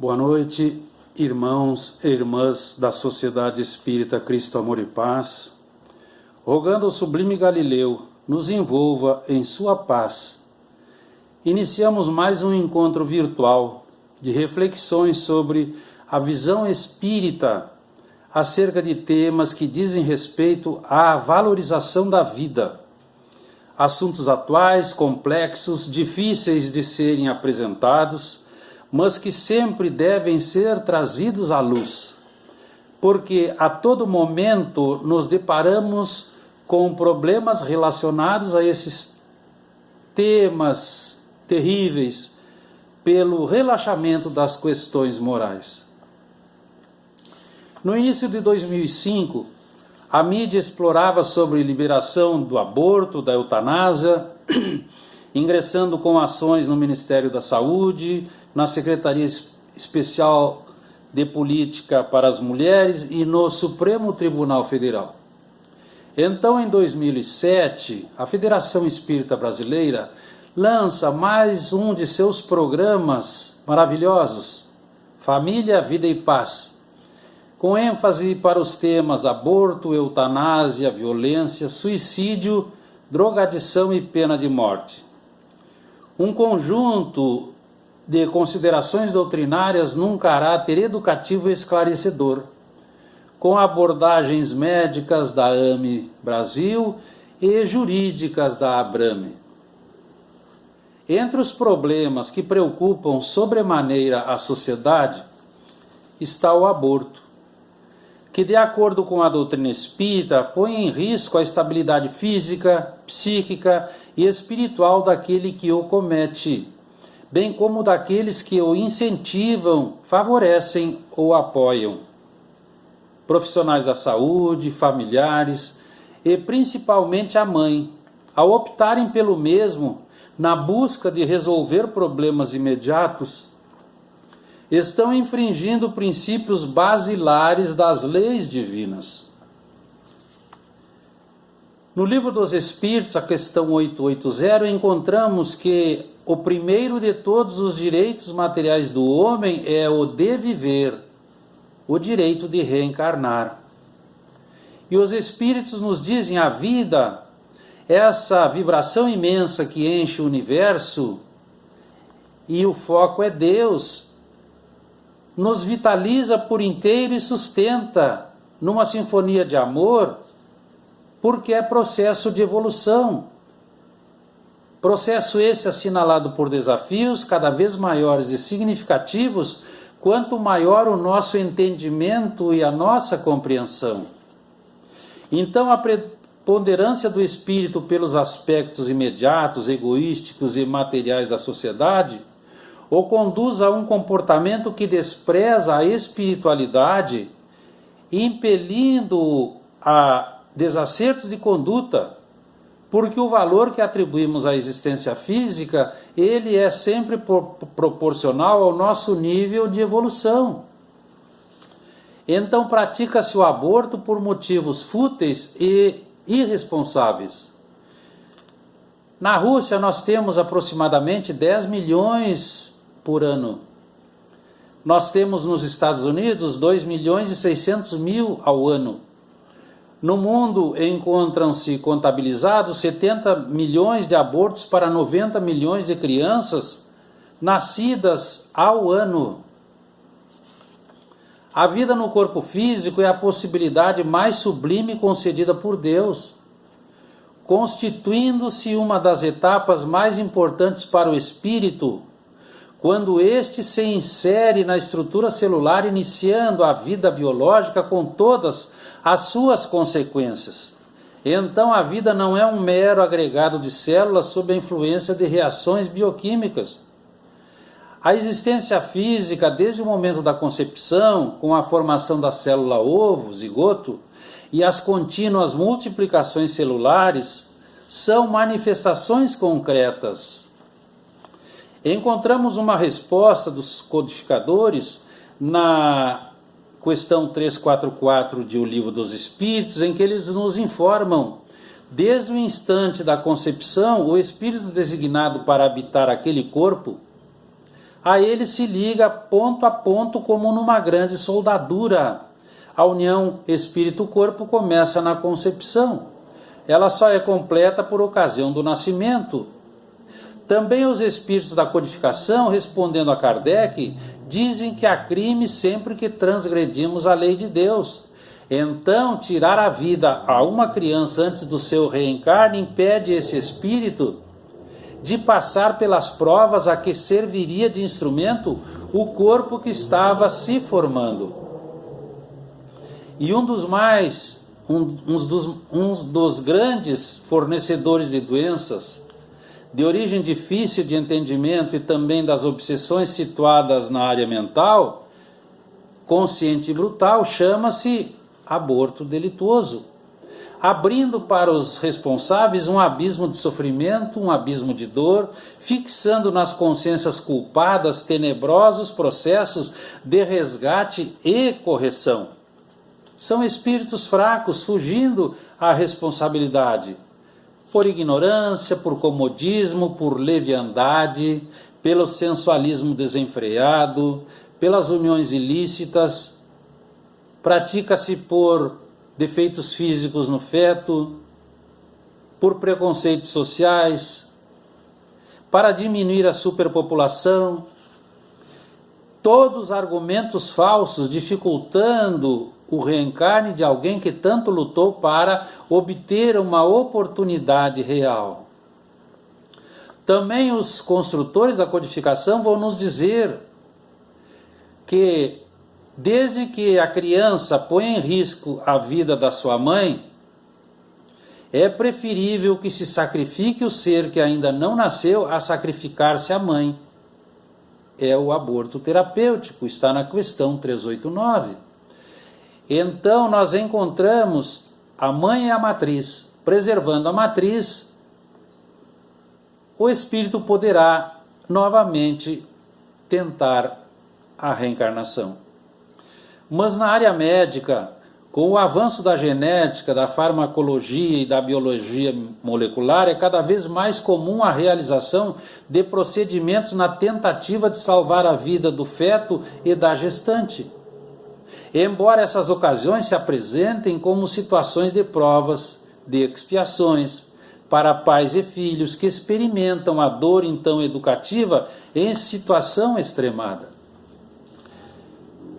Boa noite, irmãos e irmãs da Sociedade Espírita Cristo Amor e Paz. Rogando ao sublime Galileu, nos envolva em sua paz. Iniciamos mais um encontro virtual de reflexões sobre a visão espírita acerca de temas que dizem respeito à valorização da vida. Assuntos atuais, complexos, difíceis de serem apresentados, mas que sempre devem ser trazidos à luz, porque a todo momento nos deparamos com problemas relacionados a esses temas terríveis pelo relaxamento das questões morais. No início de 2005, a mídia explorava sobre liberação do aborto, da eutanásia, ingressando com ações no Ministério da Saúde, na Secretaria Especial de Política para as Mulheres e no Supremo Tribunal Federal. Então, em 2007, a Federação Espírita Brasileira lança mais um de seus programas maravilhosos, Família, Vida e Paz, com ênfase para os temas aborto, eutanásia, violência, suicídio, drogadição e pena de morte. Um conjunto de considerações doutrinárias num caráter educativo e esclarecedor, com abordagens médicas da AME Brasil e jurídicas da ABRAME. Entre os problemas que preocupam sobremaneira a sociedade está o aborto, que, de acordo com a doutrina espírita, põe em risco a estabilidade física, psíquica e espiritual daquele que o comete, bem como daqueles que o incentivam, favorecem ou apoiam. Profissionais da saúde, familiares e principalmente a mãe, ao optarem pelo mesmo na busca de resolver problemas imediatos, estão infringindo princípios basilares das leis divinas. No Livro dos Espíritos, a questão 880, encontramos que o primeiro de todos os direitos materiais do homem é o de viver, o direito de reencarnar. E os Espíritos nos dizem: a vida, essa vibração imensa que enche o universo, e o foco é Deus, nos vitaliza por inteiro e sustenta numa sinfonia de amor, porque é processo de evolução. Processo esse assinalado por desafios cada vez maiores e significativos, quanto maior o nosso entendimento e a nossa compreensão. Então, a preponderância do espírito pelos aspectos imediatos, egoísticos e materiais da sociedade o conduz a um comportamento que despreza a espiritualidade, impelindo-o a desacertos de conduta, porque o valor que atribuímos à existência física, ele é sempre proporcional ao nosso nível de evolução. Então pratica-se o aborto por motivos fúteis e irresponsáveis. Na Rússia nós temos aproximadamente 10 milhões por ano. Nós temos nos Estados Unidos 2.600.000 ao ano. No mundo encontram-se contabilizados 70 milhões de abortos para 90 milhões de crianças nascidas ao ano. A vida no corpo físico é a possibilidade mais sublime concedida por Deus, constituindo-se uma das etapas mais importantes para o espírito, quando este se insere na estrutura celular, iniciando a vida biológica com todas as suas consequências. Então a vida não é um mero agregado de células sob a influência de reações bioquímicas. A existência física, desde o momento da concepção, com a formação da célula ovo, zigoto, e as contínuas multiplicações celulares, são manifestações concretas. Encontramos uma resposta dos codificadores na questão 344 de O Livro dos Espíritos, em que eles nos informam: desde o instante da concepção, o espírito designado para habitar aquele corpo a ele se liga ponto a ponto como numa grande soldadura. A união espírito-corpo começa na concepção. Ela só é completa por ocasião do nascimento. Também os espíritos da codificação, respondendo a Kardec, dizem que há crime sempre que transgredimos a lei de Deus. Então, tirar a vida a uma criança antes do seu reencarne impede esse espírito de passar pelas provas a que serviria de instrumento o corpo que estava se formando. E um dos grandes fornecedores de doenças, de origem difícil de entendimento e também das obsessões situadas na área mental, consciente e brutal, chama-se aborto delituoso, abrindo para os responsáveis um abismo de sofrimento, um abismo de dor, fixando nas consciências culpadas tenebrosos processos de resgate e correção. São espíritos fracos fugindo à responsabilidade, por ignorância, por comodismo, por leviandade, pelo sensualismo desenfreado, pelas uniões ilícitas. Pratica-se por defeitos físicos no feto, por preconceitos sociais, para diminuir a superpopulação. Todos argumentos falsos dificultando o reencarne de alguém que tanto lutou para obter uma oportunidade real. Também os construtores da codificação vão nos dizer que, desde que a criança põe em risco a vida da sua mãe, é preferível que se sacrifique o ser que ainda não nasceu a sacrificar-se a mãe. É o aborto terapêutico, está na questão 389. Então nós encontramos a mãe e a matriz. Preservando a matriz, o espírito poderá novamente tentar a reencarnação. Mas na área médica, com o avanço da genética, da farmacologia e da biologia molecular, é cada vez mais comum a realização de procedimentos na tentativa de salvar a vida do feto e da gestante. Embora essas ocasiões se apresentem como situações de provas, de expiações, para pais e filhos que experimentam a dor então educativa em situação extremada.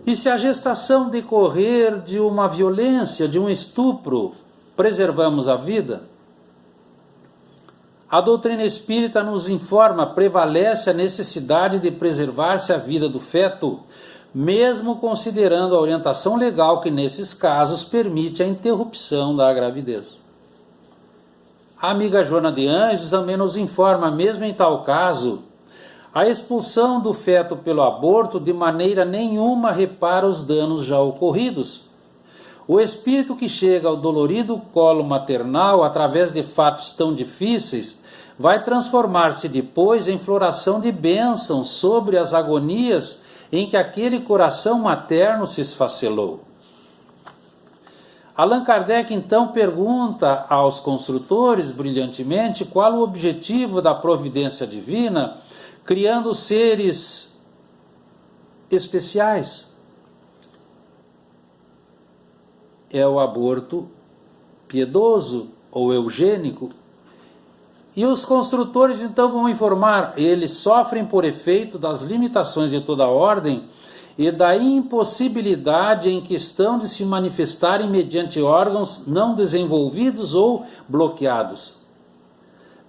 E se a gestação decorrer de uma violência, de um estupro, preservamos a vida? A doutrina espírita nos informa, prevalece a necessidade de preservar-se a vida do feto, mesmo considerando a orientação legal que nesses casos permite a interrupção da gravidez. A amiga Joana de Anjos também nos informa, mesmo em tal caso, a expulsão do feto pelo aborto de maneira nenhuma repara os danos já ocorridos. O espírito que chega ao dolorido colo maternal através de fatos tão difíceis vai transformar-se depois em floração de bênçãos sobre as agonias em que aquele coração materno se esfacelou. Allan Kardec então pergunta aos construtores brilhantemente qual o objetivo da providência divina, criando seres especiais. É o aborto piedoso ou eugênico. E os construtores então vão informar, eles sofrem por efeito das limitações de toda ordem e da impossibilidade em questão de se manifestarem mediante órgãos não desenvolvidos ou bloqueados.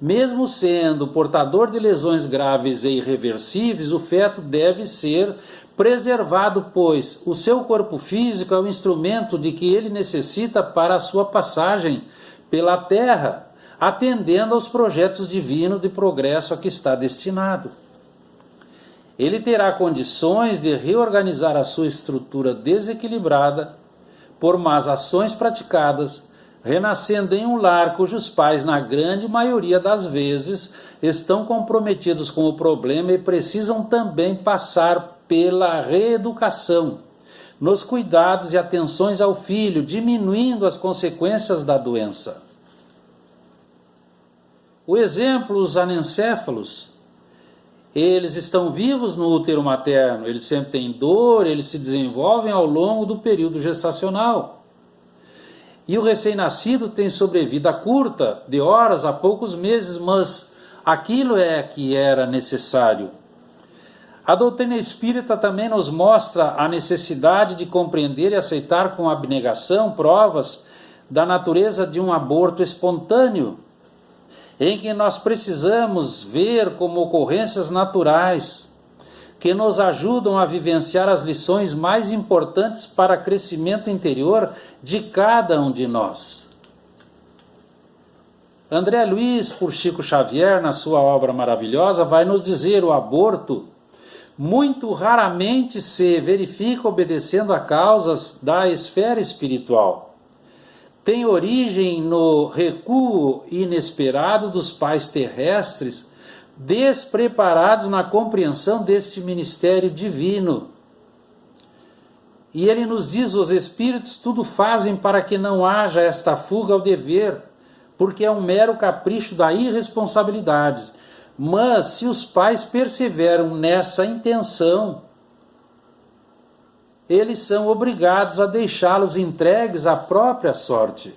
Mesmo sendo portador de lesões graves e irreversíveis, o feto deve ser preservado, pois o seu corpo físico é o instrumento de que ele necessita para a sua passagem pela terra, atendendo aos projetos divinos de progresso a que está destinado. Ele terá condições de reorganizar a sua estrutura desequilibrada por más ações praticadas, renascendo em um lar cujos pais, na grande maioria das vezes, estão comprometidos com o problema e precisam também passar pela reeducação, nos cuidados e atenções ao filho, diminuindo as consequências da doença. O exemplo, os anencéfalos, Eles estão vivos no útero materno, eles sempre têm dor, eles se desenvolvem ao longo do período gestacional. E o recém-nascido tem sobrevida curta, de horas a poucos meses, mas aquilo é que era necessário. A doutrina espírita também nos mostra a necessidade de compreender e aceitar com abnegação provas da natureza de um aborto espontâneo, em que nós precisamos ver como ocorrências naturais, que nos ajudam a vivenciar as lições mais importantes para o crescimento interior de cada um de nós. André Luiz, por Chico Xavier, na sua obra maravilhosa, vai nos dizer: o aborto muito raramente se verifica obedecendo a causas da esfera espiritual. Tem origem no recuo inesperado dos pais terrestres, despreparados na compreensão deste ministério divino. E ele nos diz: os espíritos tudo fazem para que não haja esta fuga ao dever, porque é um mero capricho da irresponsabilidade. Mas se os pais perseveram nessa intenção, eles são obrigados a deixá-los entregues à própria sorte.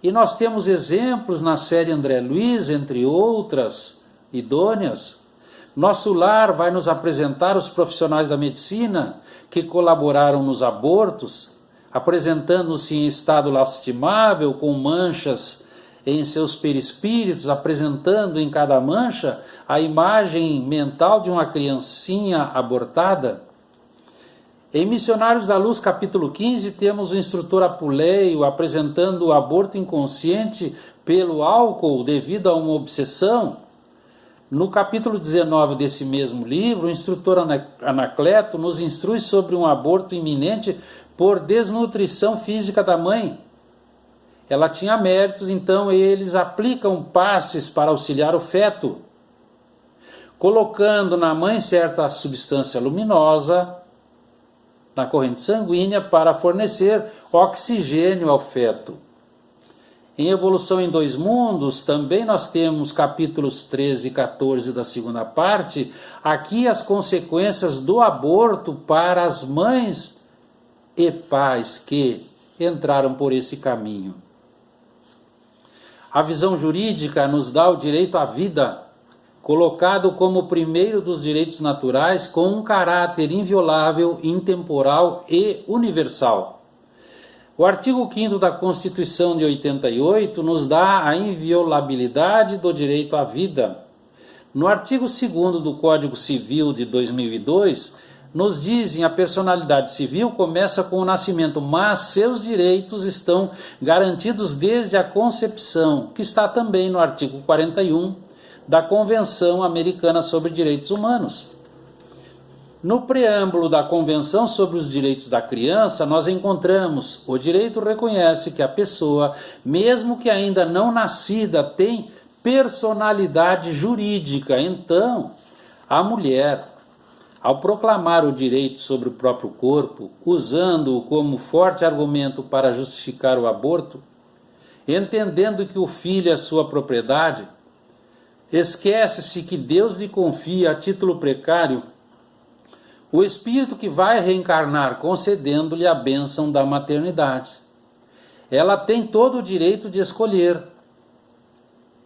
E nós temos exemplos na série André Luiz, entre outras idôneas. Nosso Lar vai nos apresentar os profissionais da medicina que colaboraram nos abortos, apresentando-se em estado lastimável, com manchas em seus perispíritos, apresentando em cada mancha a imagem mental de uma criancinha abortada. Em Missionários da Luz, capítulo 15, temos o instrutor Apuleio apresentando o aborto inconsciente pelo álcool devido a uma obsessão. No capítulo 19 desse mesmo livro, o instrutor Anacleto nos instrui sobre um aborto iminente por desnutrição física da mãe. Ela tinha méritos, então eles aplicam passes para auxiliar o feto, colocando na mãe certa substância luminosa na corrente sanguínea para fornecer oxigênio ao feto. Em Evolução em Dois Mundos, também nós temos capítulos 13 e 14 da segunda parte, aqui as consequências do aborto para as mães e pais que entraram por esse caminho. A visão jurídica nos dá o direito à vida, colocado como o primeiro dos direitos naturais, com um caráter inviolável, intemporal e universal. O artigo 5º da Constituição de 88 nos dá a inviolabilidade do direito à vida. No artigo 2º do Código Civil de 2002, nos dizem: a personalidade civil começa com o nascimento, mas seus direitos estão garantidos desde a concepção, que está também no artigo 41 da Convenção Americana sobre Direitos Humanos. No preâmbulo da Convenção sobre os Direitos da Criança, nós encontramos: o direito reconhece que a pessoa, mesmo que ainda não nascida, tem personalidade jurídica. Então, a mulher, ao proclamar o direito sobre o próprio corpo, usando-o como forte argumento para justificar o aborto, entendendo que o filho é sua propriedade, esquece-se que Deus lhe confia a título precário o espírito que vai reencarnar, concedendo-lhe a bênção da maternidade. Ela tem todo o direito de escolher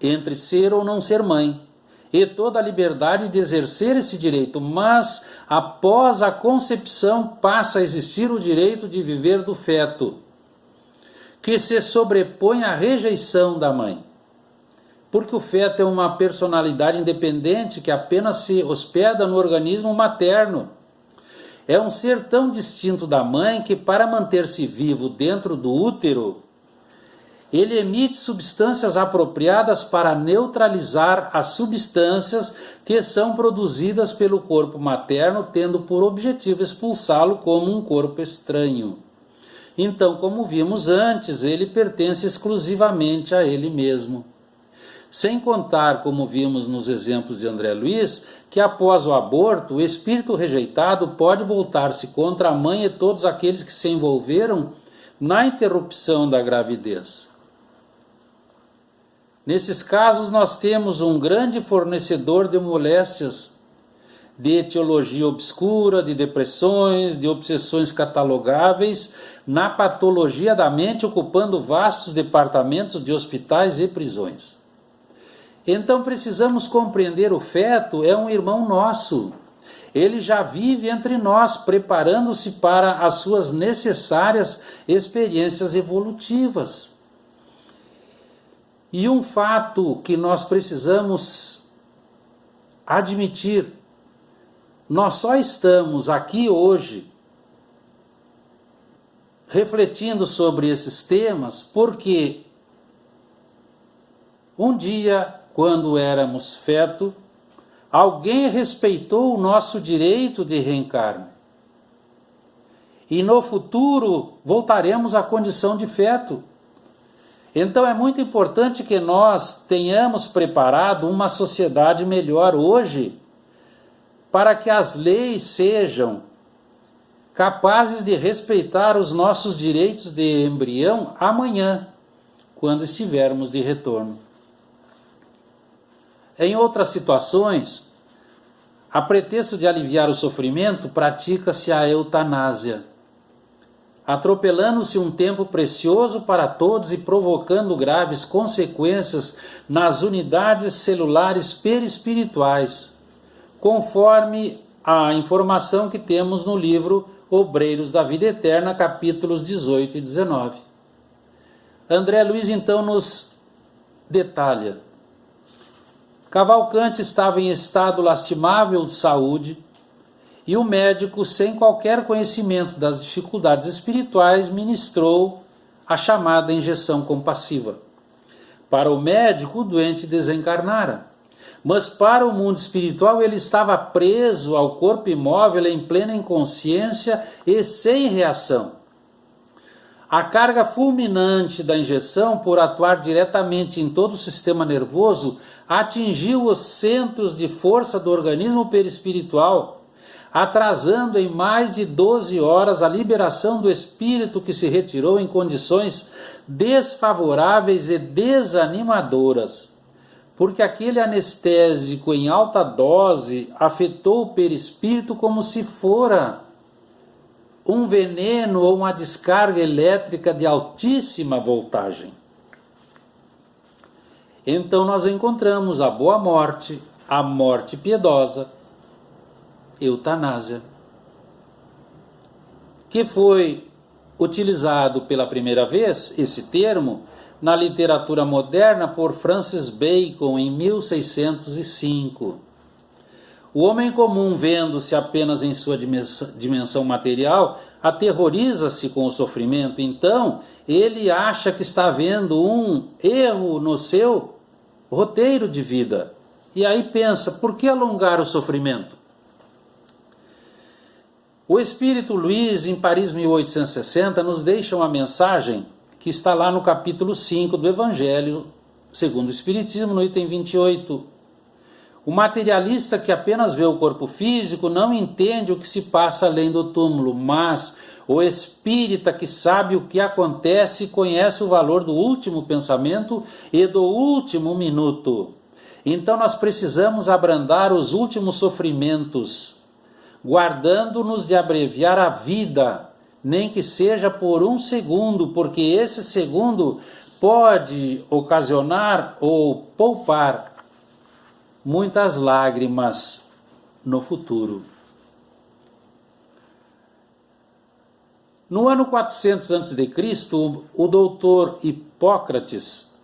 entre ser ou não ser mãe, e toda a liberdade de exercer esse direito, mas após a concepção passa a existir o direito de viver do feto, que se sobrepõe à rejeição da mãe. Porque o feto é uma personalidade independente que apenas se hospeda no organismo materno. É um ser tão distinto da mãe que, para manter-se vivo dentro do útero, ele emite substâncias apropriadas para neutralizar as substâncias que são produzidas pelo corpo materno, tendo por objetivo expulsá-lo como um corpo estranho. Então, como vimos antes, ele pertence exclusivamente a ele mesmo. Sem contar, como vimos nos exemplos de André Luiz, que após o aborto, o espírito rejeitado pode voltar-se contra a mãe e todos aqueles que se envolveram na interrupção da gravidez. Nesses casos, nós temos um grande fornecedor de moléstias, de etiologia obscura, de depressões, de obsessões catalogáveis, na patologia da mente, ocupando vastos departamentos de hospitais e prisões. Então precisamos compreender: o feto é um irmão nosso. Ele já vive entre nós, preparando-se para as suas necessárias experiências evolutivas. E um fato que nós precisamos admitir: nós só estamos aqui hoje refletindo sobre esses temas porque um dia, quando éramos feto, alguém respeitou o nosso direito de reencarne. E no futuro voltaremos à condição de feto. Então é muito importante que nós tenhamos preparado uma sociedade melhor hoje, para que as leis sejam capazes de respeitar os nossos direitos de embrião amanhã, quando estivermos de retorno. Em outras situações, a pretexto de aliviar o sofrimento, pratica-se a eutanásia, atropelando-se um tempo precioso para todos e provocando graves consequências nas unidades celulares perispirituais, conforme a informação que temos no livro Obreiros da Vida Eterna, capítulos 18 e 19. André Luiz então nos detalha: Cavalcante estava em estado lastimável de saúde e o médico, sem qualquer conhecimento das dificuldades espirituais, ministrou a chamada injeção compassiva. Para o médico, o doente desencarnara, mas para o mundo espiritual ele estava preso ao corpo imóvel em plena inconsciência e sem reação. A carga fulminante da injeção, por atuar diretamente em todo o sistema nervoso, atingiu os centros de força do organismo perispiritual, atrasando em mais de 12 horas a liberação do espírito, que se retirou em condições desfavoráveis e desanimadoras, porque aquele anestésico em alta dose afetou o perispírito como se fora um veneno ou uma descarga elétrica de altíssima voltagem. Então nós encontramos a boa morte, a morte piedosa, eutanásia, que foi utilizado pela primeira vez, esse termo, na literatura moderna por Francis Bacon em 1605. O homem comum, vendo-se apenas em sua dimensão material, aterroriza-se com o sofrimento. Então, ele acha que está havendo um erro no seu roteiro de vida. E aí pensa: por que alongar o sofrimento? O Espírito Luiz, em Paris 1860, nos deixa uma mensagem que está lá no capítulo 5 do Evangelho segundo o Espiritismo, no item 28. O materialista que apenas vê o corpo físico não entende o que se passa além do túmulo, mas o espírita que sabe o que acontece conhece o valor do último pensamento e do último minuto. Então nós precisamos abrandar os últimos sofrimentos, guardando-nos de abreviar a vida, nem que seja por um segundo, porque esse segundo pode ocasionar ou poupar muitas lágrimas no futuro. No ano 400 a.C., o doutor Hipócrates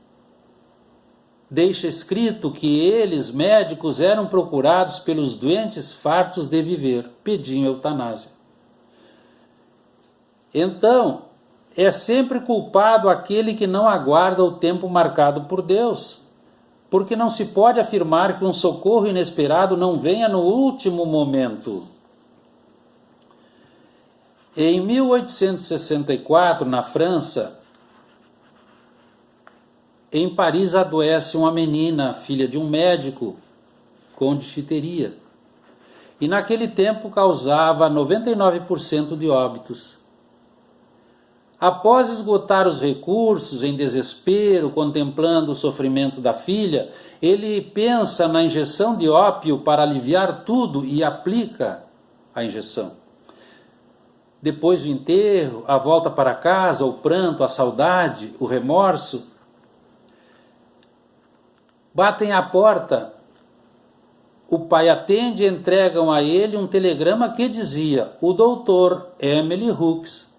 deixa escrito que eles, médicos, eram procurados pelos doentes fartos de viver, pediam eutanásia. Então, é sempre culpado aquele que não aguarda o tempo marcado por Deus, porque não se pode afirmar que um socorro inesperado não venha no último momento. Em 1864, na França, em Paris adoece uma menina, filha de um médico, com difteria. E naquele tempo causava 99% de óbitos. Após esgotar os recursos, em desespero, contemplando o sofrimento da filha, ele pensa na injeção de ópio para aliviar tudo e aplica a injeção. Depois do enterro, a volta para casa, o pranto, a saudade, o remorso, batem à porta. O pai atende e entregam a ele um telegrama que dizia: o doutor Emily Hooks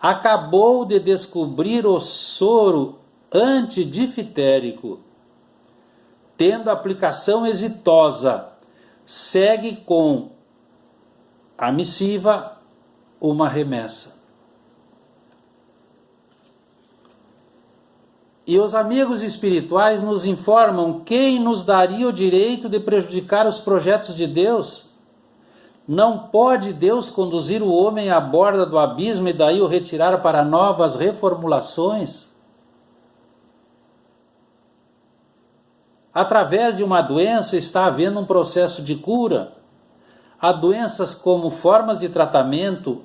acabou de descobrir o soro antidifitérico, tendo aplicação exitosa. Segue com a missiva uma remessa. E os amigos espirituais nos informam: quem nos daria o direito de prejudicar os projetos de Deus? Não pode Deus conduzir o homem à borda do abismo e daí o retirar para novas reformulações? Através de uma doença está havendo um processo de cura. Há doenças como formas de tratamento,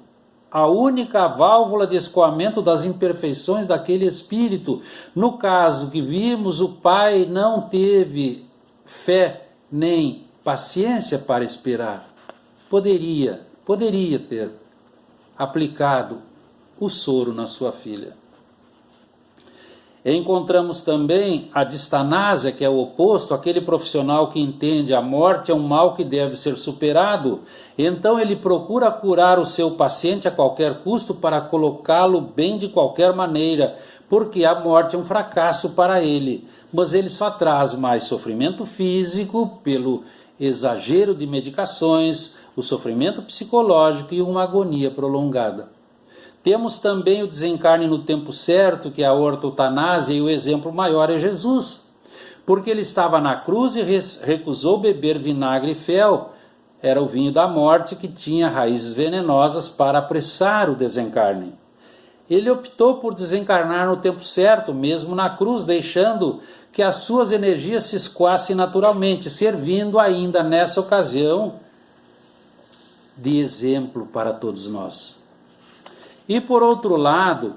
a única válvula de escoamento das imperfeições daquele espírito. No caso que vimos, o pai não teve fé nem paciência para esperar. Poderia ter aplicado o soro na sua filha. Encontramos também a distanásia, que é o oposto, aquele profissional que entende a morte é um mal que deve ser superado. Então ele procura curar o seu paciente a qualquer custo para colocá-lo bem de qualquer maneira, porque a morte é um fracasso para ele. Mas ele só traz mais sofrimento físico pelo exagero de medicações, o sofrimento psicológico e uma agonia prolongada. Temos também o desencarne no tempo certo, que é a ortotanásia, e o exemplo maior é Jesus, porque ele estava na cruz e recusou beber vinagre e fel. Era o vinho da morte que tinha raízes venenosas para apressar o desencarne. Ele optou por desencarnar no tempo certo, mesmo na cruz, deixando que as suas energias se escoassem naturalmente, servindo ainda nessa ocasião de exemplo para todos nós. E por outro lado,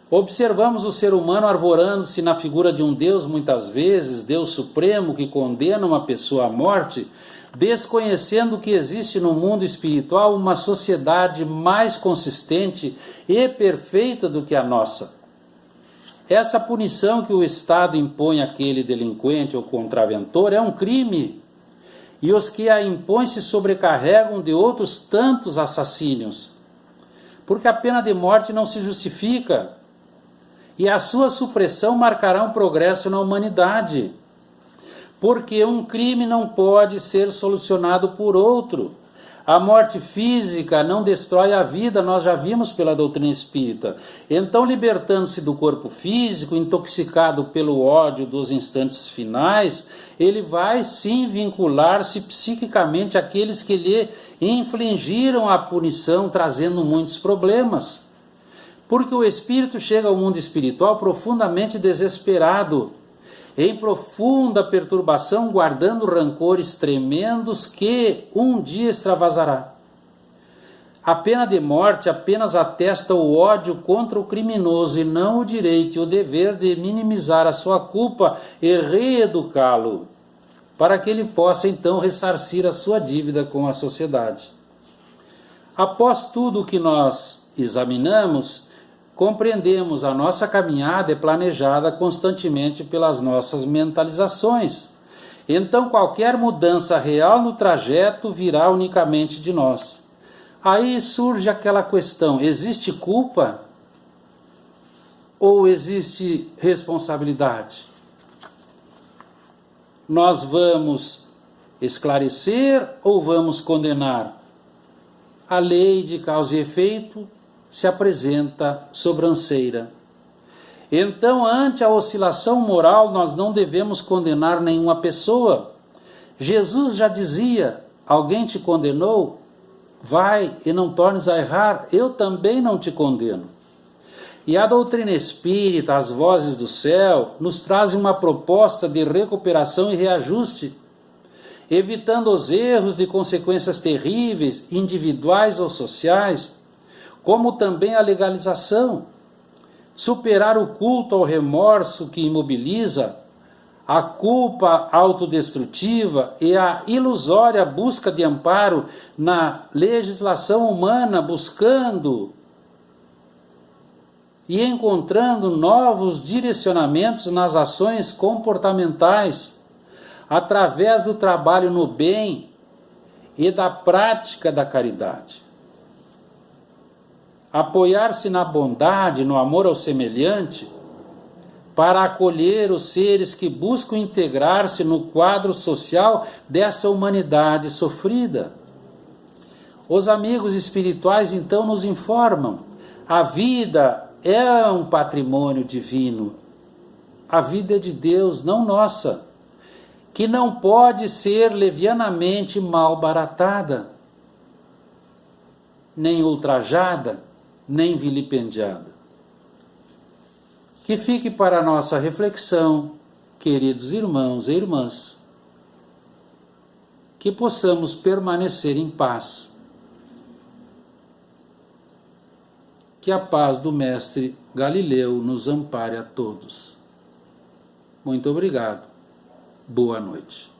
observamos o ser humano arvorando-se na figura de um Deus, muitas vezes, Deus Supremo, que condena uma pessoa à morte, desconhecendo que existe no mundo espiritual uma sociedade mais consistente e perfeita do que a nossa. Essa punição que o Estado impõe àquele delinquente ou contraventor é um crime, e os que a impõem se sobrecarregam de outros tantos assassínios, porque a pena de morte não se justifica, e a sua supressão marcará um progresso na humanidade, porque um crime não pode ser solucionado por outro. A morte física não destrói a vida, nós já vimos pela doutrina espírita. Então, libertando-se do corpo físico, intoxicado pelo ódio dos instantes finais, ele vai sim vincular-se psiquicamente àqueles que lhe infligiram a punição, trazendo muitos problemas. Porque o espírito chega ao mundo espiritual profundamente desesperado, em profunda perturbação, guardando rancores tremendos que um dia extravasará. A pena de morte apenas atesta o ódio contra o criminoso e não o direito e o dever de minimizar a sua culpa e reeducá-lo, para que ele possa então ressarcir a sua dívida com a sociedade. Após tudo o que nós examinamos, compreendemos a nossa caminhada é planejada constantemente pelas nossas mentalizações. Então qualquer mudança real no trajeto virá unicamente de nós. Aí surge aquela questão: existe culpa ou existe responsabilidade? Nós vamos esclarecer ou vamos condenar? A lei de causa e efeito se apresenta sobranceira. Então, ante a oscilação moral, nós não devemos condenar nenhuma pessoa. Jesus já dizia: alguém te condenou? Vai e não tornes a errar, eu também não te condeno. E a doutrina espírita, as vozes do céu, nos trazem uma proposta de recuperação e reajuste, evitando os erros de consequências terríveis, individuais ou sociais, como também a legalização, superar o culto ao remorso que imobiliza, a culpa autodestrutiva e a ilusória busca de amparo na legislação humana, buscando e encontrando novos direcionamentos nas ações comportamentais, através do trabalho no bem e da prática da caridade. Apoiar-se na bondade, no amor ao semelhante, para acolher os seres que buscam integrar-se no quadro social dessa humanidade sofrida. Os amigos espirituais então nos informam: a vida é um patrimônio divino, a vida é de Deus, não nossa, que não pode ser levianamente malbaratada, nem ultrajada, nem vilipendiada. Que fique para a nossa reflexão, queridos irmãos e irmãs, que possamos permanecer em paz. Que a paz do Mestre Galileu nos ampare a todos. Muito obrigado. Boa noite.